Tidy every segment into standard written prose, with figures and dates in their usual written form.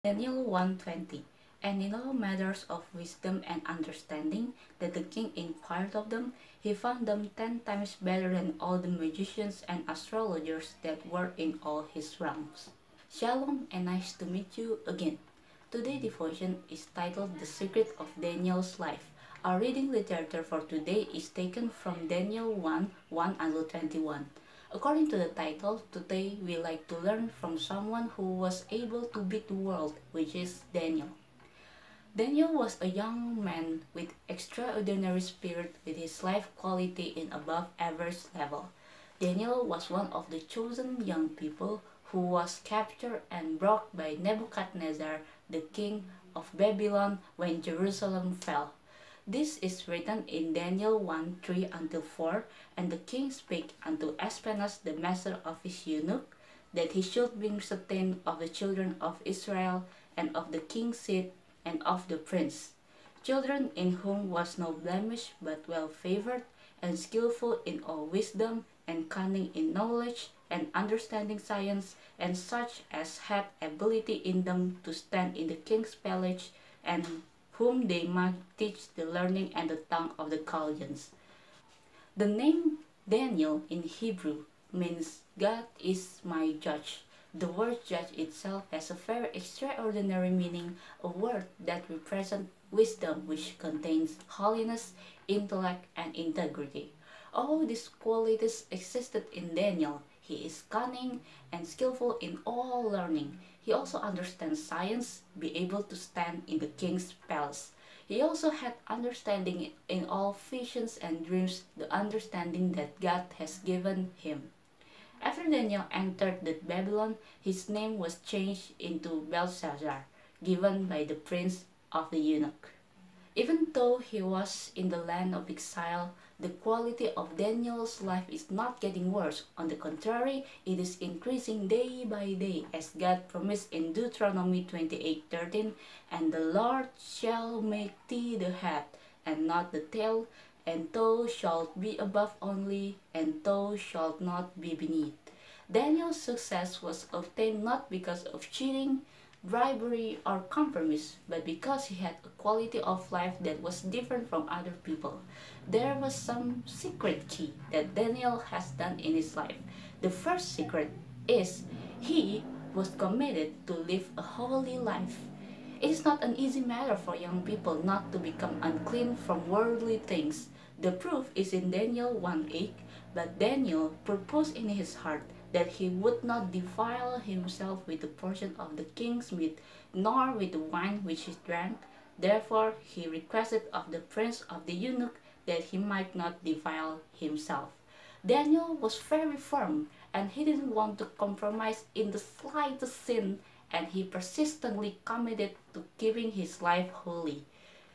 Daniel 1:20. And in all matters of wisdom and understanding that the king inquired of them, he found them 10 times better than all the magicians and astrologers that were in all his realms. Shalom and nice to meet you again. Today's devotion is titled The Secret of Daniel's Life. Our reading literature for today is taken from Daniel 1:1-21. According to the title, today we like to learn from someone who was able to beat the world, which is Daniel. Daniel was a young man with extraordinary spirit with his life quality in above average level. Daniel was one of the chosen young people who was captured and brought by Nebuchadnezzar, the king of Babylon, when Jerusalem fell. This is written in Daniel 1:3-4, and the king spake unto Aspenaz, the master of his eunuch, that he should bring certain of the children of Israel, and of the king's seed, and of the prince, children in whom was no blemish, but well favored, and skillful in all wisdom, and cunning in knowledge, and understanding science, and such as had ability in them to stand in the king's palace, and whom they might teach the learning and the tongue of the Chaldeans. The name Daniel in Hebrew means God is my judge. The word judge itself has a very extraordinary meaning, a word that represents wisdom, which contains holiness, intellect, and integrity. All these qualities existed in Daniel. He is cunning and skillful in all learning. He also understands science, be able to stand in the king's palace. He also had understanding in all visions and dreams, the understanding that God has given him. After Daniel entered the Babylon, his name was changed into Belshazzar, given by the prince of the eunuch. Even though he was in the land of exile, the quality of Daniel's life is not getting worse. On the contrary, it is increasing day by day, as God promised in Deuteronomy 28:13, and the Lord shall make thee the head, and not the tail, and thou shalt be above only, and thou shalt not be beneath. Daniel's success was obtained not because of cheating, bribery, or compromise, but because he had a quality of life that was different from other people. There was some secret key that Daniel has done in his life. The first secret is he was committed to live a holy life. It is not an easy matter for young people not to become unclean from worldly things. The proof is in Daniel 1:8, but Daniel purposed in his heart that he would not defile himself with a portion of the king's meat, nor with the wine which he drank. Therefore he requested of the prince of the eunuch that he might not defile himself. Daniel was very firm, and he didn't want to compromise in the slightest sin, and he persistently committed to keeping his life holy.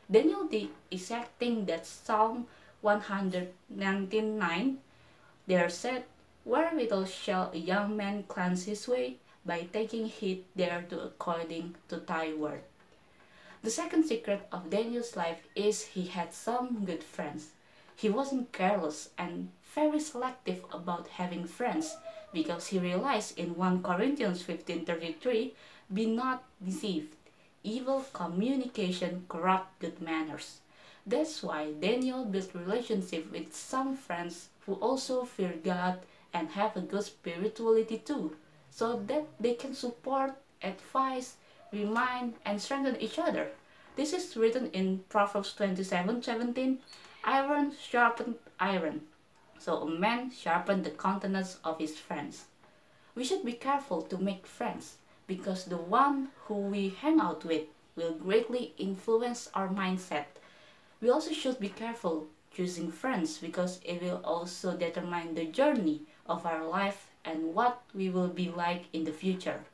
Daniel did exact thing that Psalm 119:9 there said, "Wherewithal shall a young man cleanse his way? By taking heed thereto according to thy word." The second secret of Daniel's life is he had some good friends. He wasn't careless and very selective about having friends, because he realized in 1 Corinthians 15:33, "Be not deceived. Evil communication corrupt good manners." That's why Daniel built relationship with some friends who also fear God and have a good spirituality too, so that they can support, advise, remind, and strengthen each other. This is written in Proverbs 27:17, "Iron sharpened iron, so a man sharpened the countenance of his friends." We should be careful to make friends, because the one who we hang out with will greatly influence our mindset. We also should be careful choosing friends, because it will also determine the journey of our life and what we will be like in the future.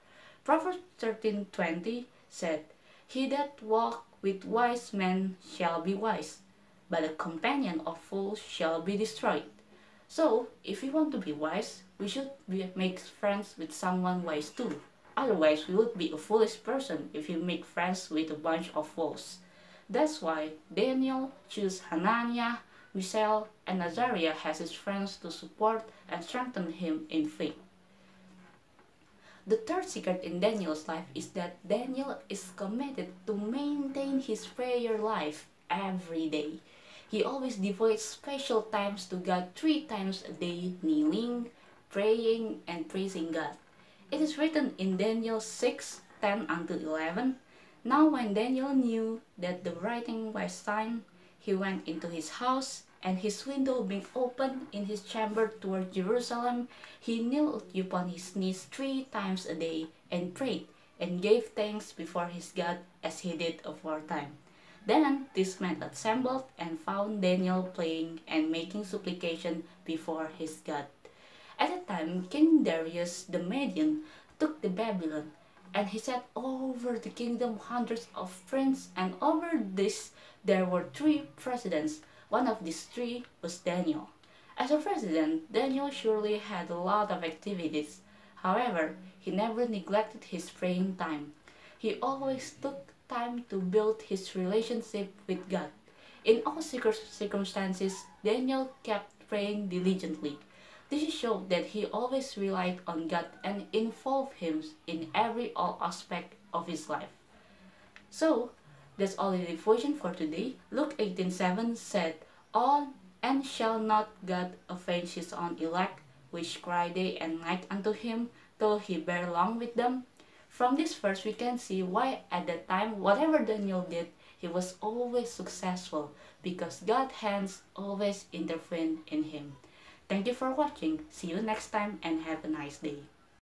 Proverbs 13:20 said, "He that walk with wise men shall be wise, but a companion of fools shall be destroyed." So, if we want to be wise, we should make friends with someone wise too. Otherwise, we would be a foolish person if we make friends with a bunch of fools. That's why Daniel chose Hananiah, Mishael, and Azariah as his friends to support and strengthen him in faith. The third secret in Daniel's life is that Daniel is committed to maintain his prayer life every day. He always devotes special times to God 3 times a day, kneeling, praying, and praising God. It is written in Daniel 6:10 until 11. Now when Daniel knew that the writing was signed, he went into his house, and his window being open in his chamber toward Jerusalem, he knelt upon his knees 3 times a day, and prayed, and gave thanks before his God as he did aforetime. Then this men assembled and found Daniel praying and making supplication before his God. At that time, King Darius the Median took the Babylon, and he set over the kingdom hundreds of princes, and over this there were 3 presidents. One of these 3 was Daniel. As a president, Daniel surely had a lot of activities. However, he never neglected his praying time. He always took time to build his relationship with God. In all circumstances, Daniel kept praying diligently. This showed that he always relied on God and involved him in all aspect of his life. So, that's all the devotion for today. Luke 18:7 said, "All and shall not God avenge his own elect, which cry day and night unto him, though he bear long with them?" From this verse, we can see why at that time, whatever Daniel did, he was always successful, because God's hands always intervened in him. Thank you for watching. See you next time and have a nice day.